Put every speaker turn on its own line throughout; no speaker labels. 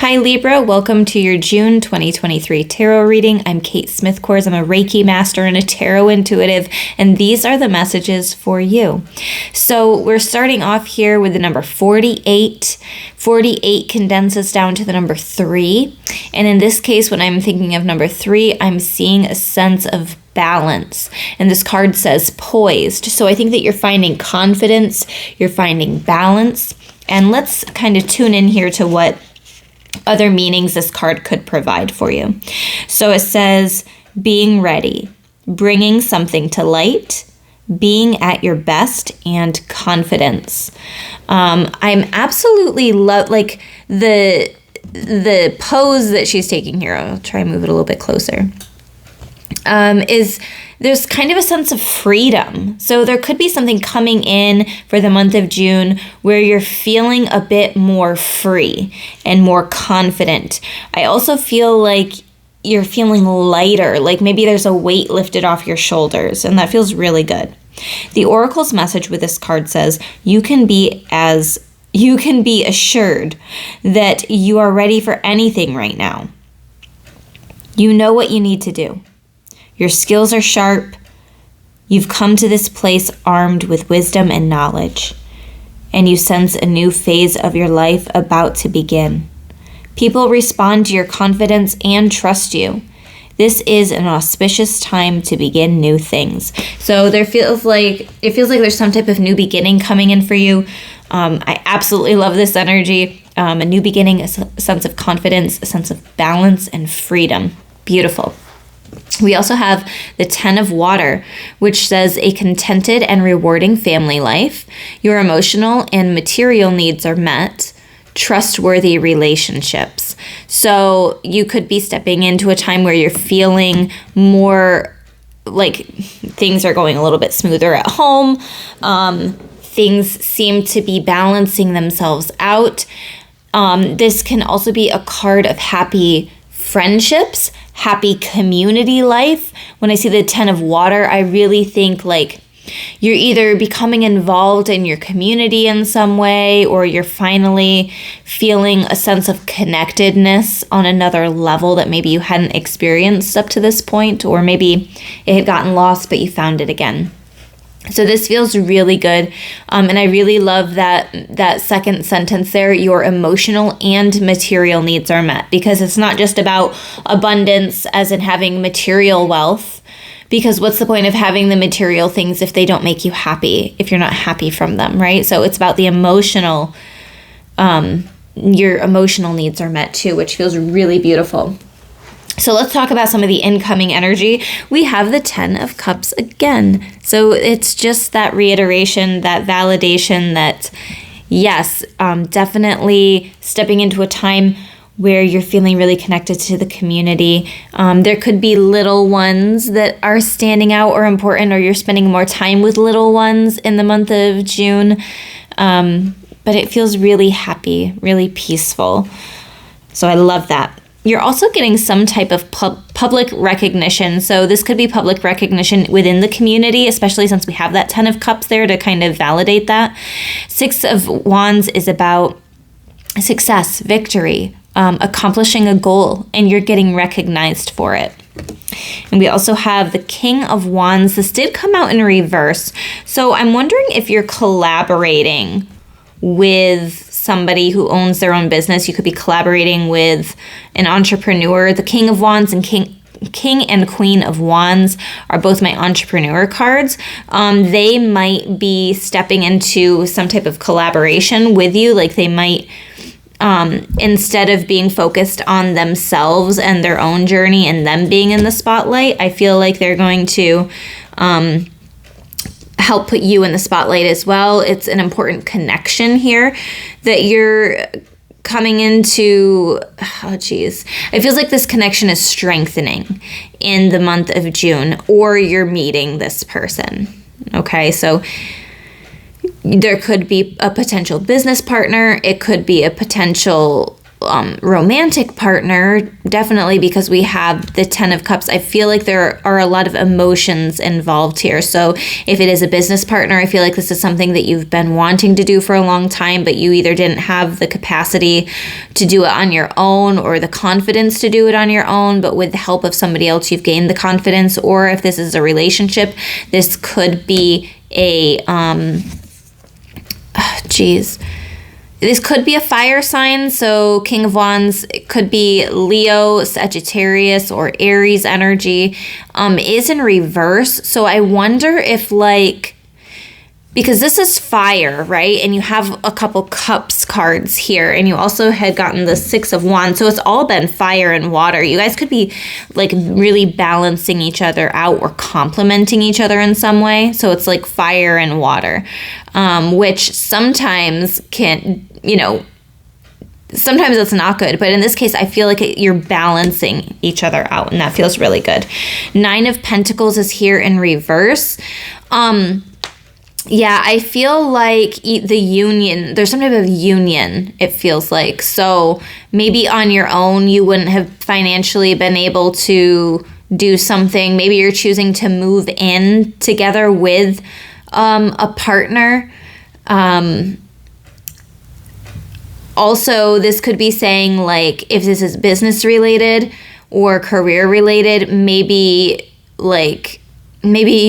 Hi Libra, welcome to your June 2023 tarot reading. I'm Kate Smith-Kors. I'm a Reiki master and a tarot intuitive, and these are the messages for you. So we're starting off here with the number 48. 48 condenses down to the number 3. And in this case, when I'm thinking of number 3, I'm seeing a sense of balance. And this card says poised. So I think that you're finding confidence, you're finding balance. And let's kind of tune in here to what other meanings this card could provide for you. So it says being ready, bringing something to light, being at your best, and confidence. I'm absolutely like the pose that she's taking here. I'll try and move it a little bit closer. Is there's kind of a sense of freedom. So there could be something coming in for the month of June where you're feeling a bit more free and more confident. I also feel like you're feeling lighter, like maybe there's a weight lifted off your shoulders, and that feels really good. The Oracle's message with this card says you can be assured that you are ready for anything right now. You know what you need to do. Your skills are sharp. You've come to this place armed with wisdom and knowledge, and you sense a new phase of your life about to begin. People respond to your confidence and trust you. This is an auspicious time to begin new things. So it feels like there's some type of new beginning coming in for you. I absolutely love this energy. A new beginning, a sense of confidence, a sense of balance and freedom. Beautiful. We also have the 10 of Water, which says a contented and rewarding family life. Your emotional and material needs are met. Trustworthy relationships. So you could be stepping into a time where you're feeling more like things are going a little bit smoother at home. Things seem to be balancing themselves out. This can also be a card of happy friendships, happy community life. When I see the 10 of Water, I really think like you're either becoming involved in your community in some way, or you're finally feeling a sense of connectedness on another level that maybe you hadn't experienced up to this point, or maybe it had gotten lost, but you found it again. So this feels really good. And I really love that second sentence there, your emotional and material needs are met, because it's not just about abundance as in having material wealth, because what's the point of having the material things if they don't make you happy, if you're not happy from them, right? So it's about the emotional, your emotional needs are met too, which feels really beautiful. So let's talk about some of the incoming energy. We have the 10 of Cups again. So it's just that reiteration, that validation that, yes, definitely stepping into a time where you're feeling really connected to the community. There could be little ones that are standing out or important, or you're spending more time with little ones in the month of June. But it feels really happy, really peaceful. So I love that. You're also getting some type of public recognition. So this could be public recognition within the community, especially since we have that 10 of Cups there to kind of validate that. 6 of Wands is about success, victory, accomplishing a goal, and you're getting recognized for it. And we also have the King of Wands. This did come out in reverse. So I'm wondering if you're collaborating with somebody who owns their own business. You could be collaborating with an entrepreneur. The King of Wands and King and Queen of Wands are both my entrepreneur cards. They might be stepping into some type of collaboration with you. Like they might, instead of being focused on themselves and their own journey and them being in the spotlight, I feel like they're going to help put you in the spotlight as well. It's an important connection here that you're coming into. Oh geez, it feels like this connection is strengthening in the month of June, or you're meeting this person. Okay, so there could be a potential business partner. It could be a potential romantic partner, definitely, because we have the 10 of Cups, I feel like there are a lot of emotions involved here. So if it is a business partner, I feel like this is something that you've been wanting to do for a long time, but you either didn't have the capacity to do it on your own or the confidence to do it on your own, but with the help of somebody else, you've gained the confidence. Or if this is a relationship, this could be this could be a fire sign. So King of Wands, it could be Leo, Sagittarius, or Aries energy, is in reverse. So I wonder if, like, because this is fire, right? And you have a couple cups cards here, and you also had gotten the 6 of Wands. So it's all been fire and water. You guys could be like really balancing each other out or complementing each other in some way. So it's like fire and water, which sometimes can, sometimes it's not good. But in this case, I feel like you're balancing each other out, and that feels really good. 9 of Pentacles is here in reverse. Yeah, I feel like the union, there's some type of union, it feels like. So maybe on your own, you wouldn't have financially been able to do something. Maybe you're choosing to move in together with a partner. Also, this could be saying, like, if this is business related or career related, maybe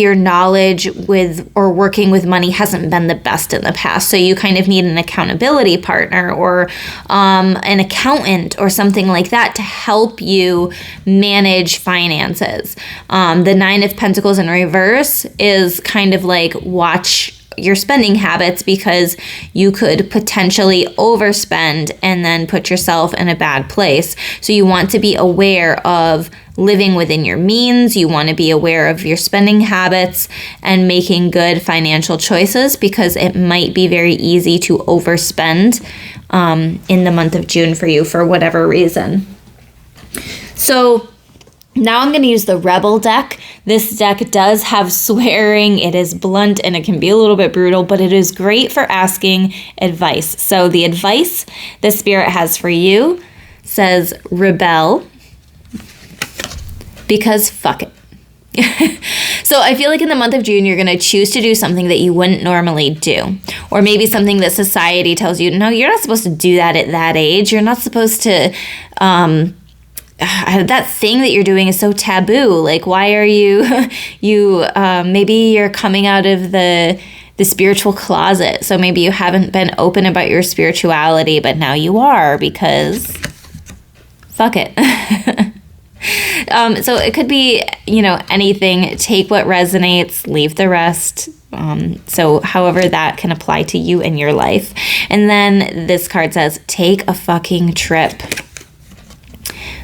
your knowledge with or working with money hasn't been the best in the past. So you kind of need an accountability partner or an accountant or something like that to help you manage finances. The 9 of Pentacles in reverse is kind of like, watch your spending habits, because you could potentially overspend and then put yourself in a bad place. So you want to be aware of living within your means. You want to be aware of your spending habits and making good financial choices, because it might be very easy to overspend in the month of June for you for whatever reason. So now I'm going to use the Rebel deck. This deck does have swearing. It is blunt and it can be a little bit brutal, but it is great for asking advice. So the advice the Spirit has for you says rebel, because fuck it. So I feel like in the month of June, you're going to choose to do something that you wouldn't normally do. Or maybe something that society tells you, no, you're not supposed to do that at that age. You're not supposed to... that thing that you're doing is so taboo. Like, why are you, maybe you're coming out of the spiritual closet. So maybe you haven't been open about your spirituality, but now you are, because fuck it. So it could be, anything. Take what resonates, leave the rest. So however that can apply to you in your life. And then this card says, take a fucking trip.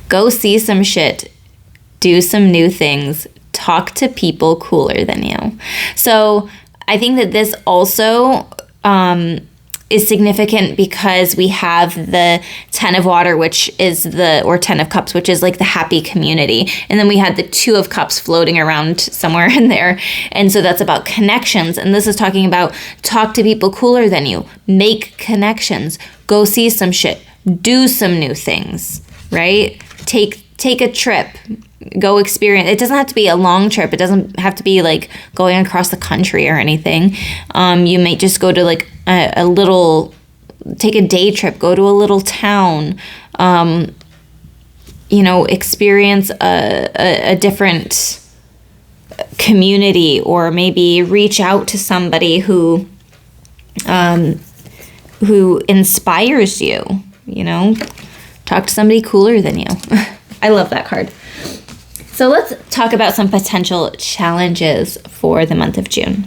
Go see some shit, do some new things, talk to people cooler than you. So I think that this also is significant because we have the 10 of Water, which is or 10 of Cups, which is like the happy community. And then we had the 2 of Cups floating around somewhere in there. And so that's about connections. And this is talking about talk to people cooler than you, make connections, go see some shit, do some new things, right? Take a trip, go experience. It doesn't have to be a long trip. It doesn't have to be like going across the country or anything. You may just go to like take a day trip, go to a little town, experience a different community, or maybe reach out to somebody who inspires you, Talk to somebody cooler than you. I love that card. So let's talk about some potential challenges for the month of June.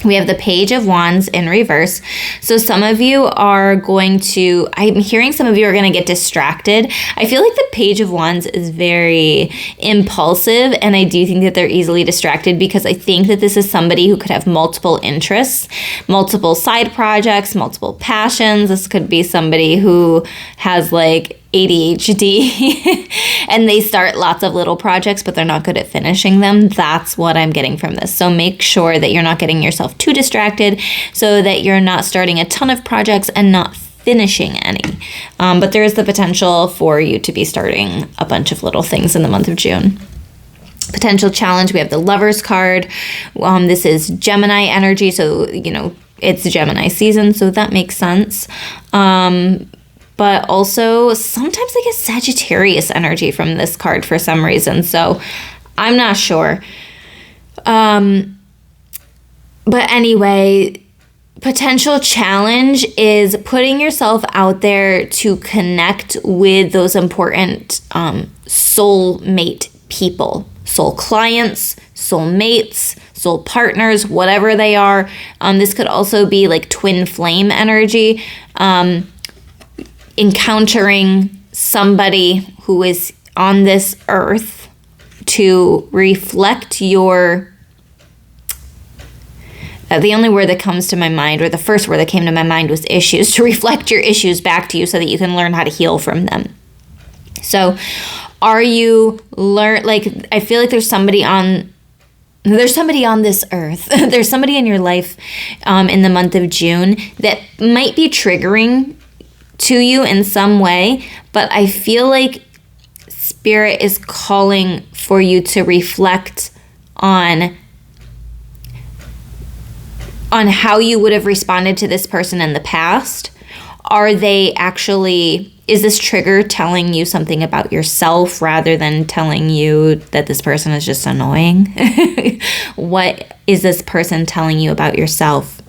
We have the Page of Wands in reverse. So some of you are I'm hearing some of you are going to get distracted. I feel like the Page of Wands is very impulsive, and I do think that they're easily distracted, because I think that this is somebody who could have multiple interests, multiple side projects, multiple passions. This could be somebody who has like ADHD and they start lots of little projects, but they're not good at finishing them. That's what I'm getting from this. So make sure that you're not getting yourself too distracted, so that you're not starting a ton of projects and not finishing any. But there is the potential for you to be starting a bunch of little things in the month of June. Potential challenge, we have the Lovers card. This is Gemini energy, so, you know, it's Gemini season, so that makes sense. But also sometimes I get Sagittarius energy from this card for some reason, so I'm not sure. But anyway, potential challenge is putting yourself out there to connect with those important soulmate people, soul clients, soul mates, soul partners, whatever they are. This could also be like twin flame energy, encountering somebody who is on this earth to reflect your... the only word that comes to my mind, or the first word that came to my mind, was issues, to reflect your issues back to you so that you can learn how to heal from them. So are you I feel like there's somebody on this earth, there's somebody in your life in the month of June that might be triggering to you in some way, but I feel like Spirit is calling for you to reflect on how you would have responded to this person in the past. Is this trigger telling you something about yourself rather than telling you that this person is just annoying? What is this person telling you about yourself?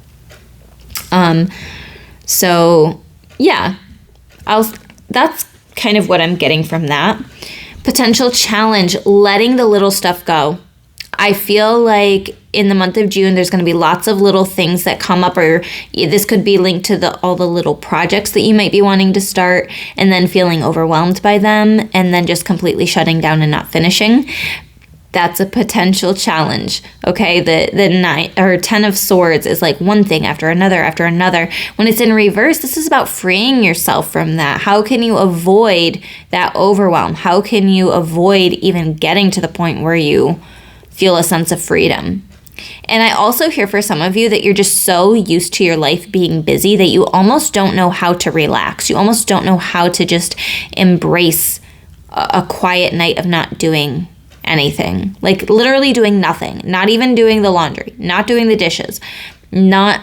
So yeah, that's kind of what I'm getting from that. Potential challenge, letting the little stuff go. I feel like in the month of June, there's going to be lots of little things that come up, or this could be linked to all the little projects that you might be wanting to start and then feeling overwhelmed by them and then just completely shutting down and not finishing. That's a potential challenge. Okay, the 10 of Swords is like one thing after another after another. When it's in reverse, this is about freeing yourself from that. How can you avoid that overwhelm? How can you avoid even getting to the point where you feel a sense of freedom? And I also hear for some of you that you're just so used to your life being busy that you almost don't know how to relax. You almost don't know how to just embrace a quiet night of not doing anything. Like literally doing nothing. Not even doing the laundry. Not doing the dishes. Not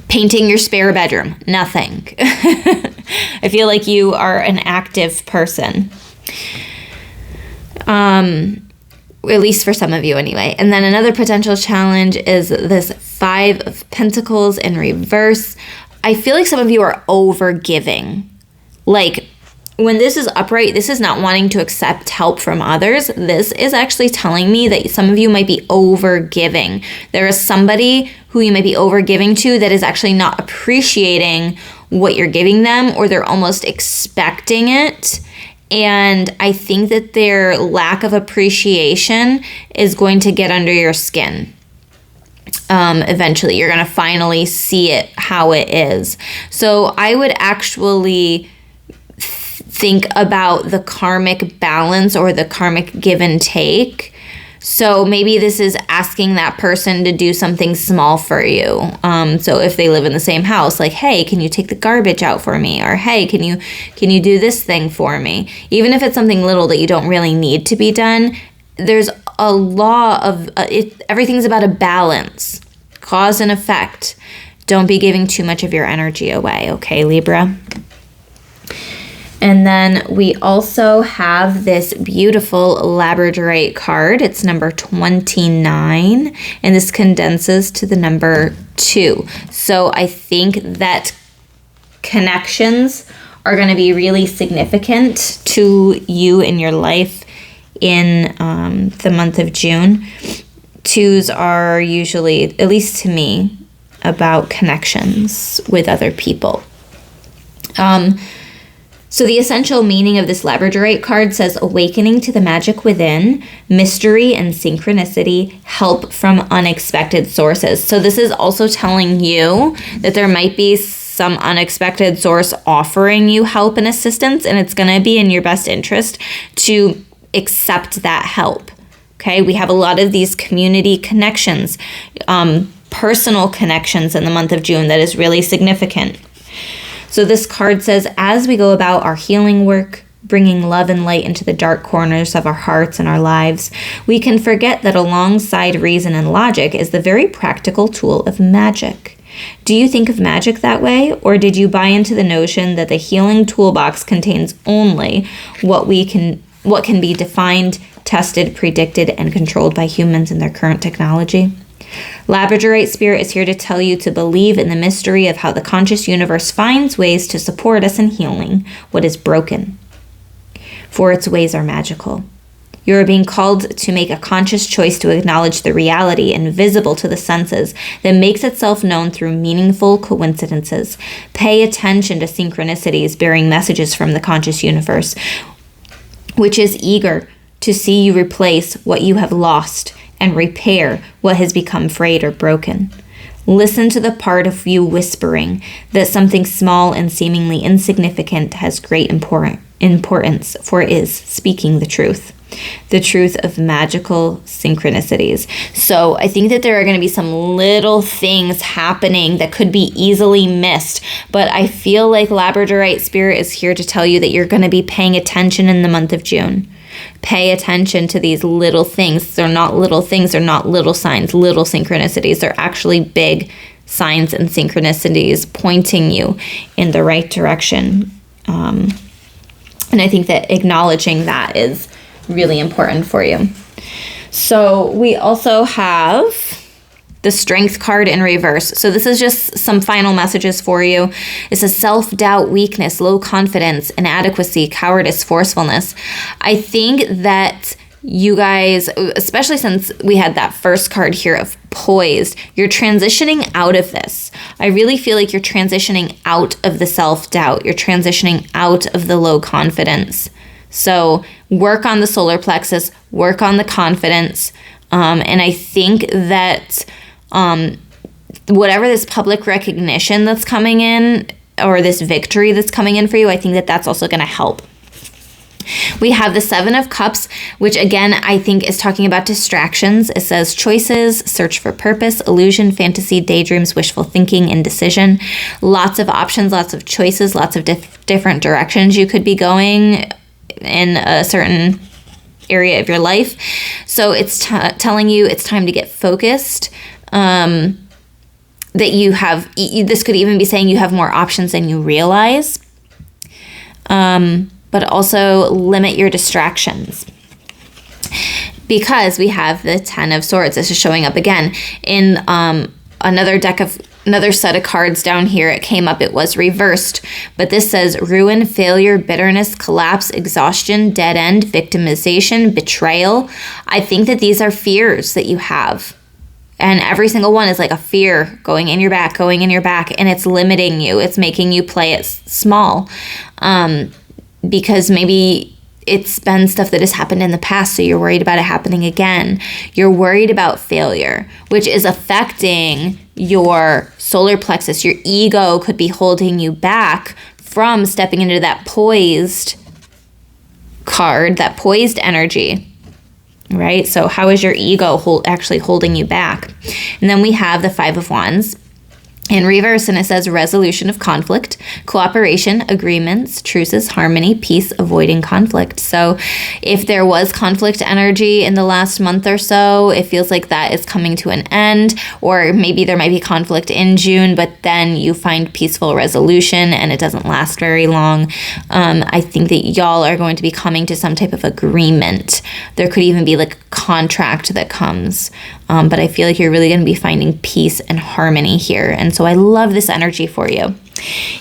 painting your spare bedroom. Nothing. I feel like you are an active person. At least for some of you anyway. And then another potential challenge is this 5 of Pentacles in reverse. I feel like some of you are over giving. Like when this is upright, this is not wanting to accept help from others. This is actually telling me that some of you might be over giving. There is somebody who you might be over giving to that is actually not appreciating what you're giving them, or they're almost expecting it. And I think that their lack of appreciation is going to get under your skin. Eventually, you're going to finally see it how it is. So I would actually think about the karmic balance or the karmic give and take. So maybe this is asking that person to do something small for you. So if they live in the same house, like, hey, can you take the garbage out for me? Or hey, can you do this thing for me? Even if it's something little that you don't really need to be done, there's a law of everything's about a balance, cause and effect. Don't be giving too much of your energy away, okay, Libra? And then we also have this beautiful Labradorite card. It's number 29, and this condenses to the number 2. So I think that connections are going to be really significant to you in your life in the month of June. 2s are usually, at least to me, about connections with other people. So the essential meaning of this Labradorite card says awakening to the magic within, mystery and synchronicity, help from unexpected sources. So this is also telling you that there might be some unexpected source offering you help and assistance, and it's going to be in your best interest to accept that help. Okay, we have a lot of these community connections, personal connections in the month of June that is really significant. So this card says, as we go about our healing work, bringing love and light into the dark corners of our hearts and our lives, we can forget that alongside reason and logic is the very practical tool of magic. Do you think of magic that way, or did you buy into the notion that the healing toolbox contains only what can be defined, tested, predicted, and controlled by humans and their current technology? Labradorite Spirit is here to tell you to believe in the mystery of how the conscious universe finds ways to support us in healing what is broken, for its ways are magical. You are being called to make a conscious choice to acknowledge the reality invisible to the senses that makes itself known through meaningful coincidences. Pay attention to synchronicities bearing messages from the conscious universe, which is eager to see you replace what you have lost and repair what has become frayed or broken. Listen to the part of you whispering that something small and seemingly insignificant has great importance, for it is speaking the truth of magical synchronicities. So I think that there are going to be some little things happening that could be easily missed, but I feel like Labradorite Spirit is here to tell you that you're going to be paying attention in the month of June. Pay attention to these little things. They're not little things. They're not little signs, little synchronicities. They're actually big signs and synchronicities pointing you in the right direction. And I think that acknowledging that is really important for you. So we also have the Strength card in reverse. So this is just some final messages for you. It's a self-doubt, weakness, low confidence, inadequacy, cowardice, forcefulness. I think that you guys, especially since we had that first card here of poised, you're transitioning out of this. I really feel like you're transitioning out of the self-doubt. You're transitioning out of the low confidence. So work on the solar plexus, work on the confidence. And I think that whatever this public recognition that's coming in, or this victory that's coming in for you, I think that that's also going to help. We have the Seven of Cups, which again, I think is talking about distractions. It says choices, search for purpose, illusion, fantasy, daydreams, wishful thinking, indecision. Lots of options, lots of choices, lots of different directions you could be going in a certain area of your life. So it's telling you it's time to get focused. That you have, this could even be saying you have more options than you realize. But also limit your distractions. Because we have the Ten of Swords. This is showing up again in another set of cards down here. It came up, it was reversed, but this says ruin, failure, bitterness, collapse, exhaustion, dead end, victimization, betrayal. I think that these are fears that you have. And every single one is like a fear going in your back, and it's limiting you. It's making you play it small. Because maybe it's been stuff that has happened in the past, so you're worried about it happening again. You're worried about failure, which is affecting your solar plexus. Your ego could be holding you back from stepping into that poised card, that poised energy, right? So how is your ego actually holding you back? And then we have the Five of Wands in reverse, and it says resolution of conflict, cooperation, agreements, truces, harmony, peace, avoiding conflict. So if there was conflict energy in the last month or so, it feels like that is coming to an end, or maybe there might be conflict in June, but then you find peaceful resolution and it doesn't last very long. I think that y'all are going to be coming to some type of agreement. There could even be like a contract that comes, but I feel like you're really going to be finding peace and harmony here. And so I love this energy for you.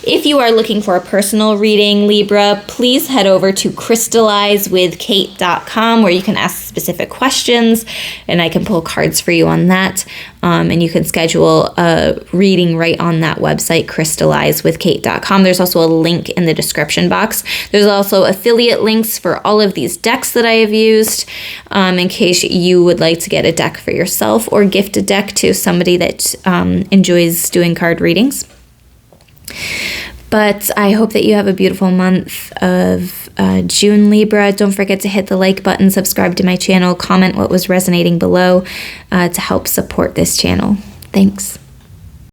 If you are looking for a personal reading, Libra, please head over to crystallizewithkate.com, where you can ask specific questions and I can pull cards for you on that. And you can schedule a reading right on that website, crystallizewithkate.com. There's also a link in the description box. There's also affiliate links for all of these decks that I have used, in case you would like to get a deck for yourself or gift a deck to somebody that enjoys doing card readings. But I hope that you have a beautiful month of June, Libra. Don't forget to hit the like button, subscribe to my channel, comment what was resonating below to help support this channel. Thanks.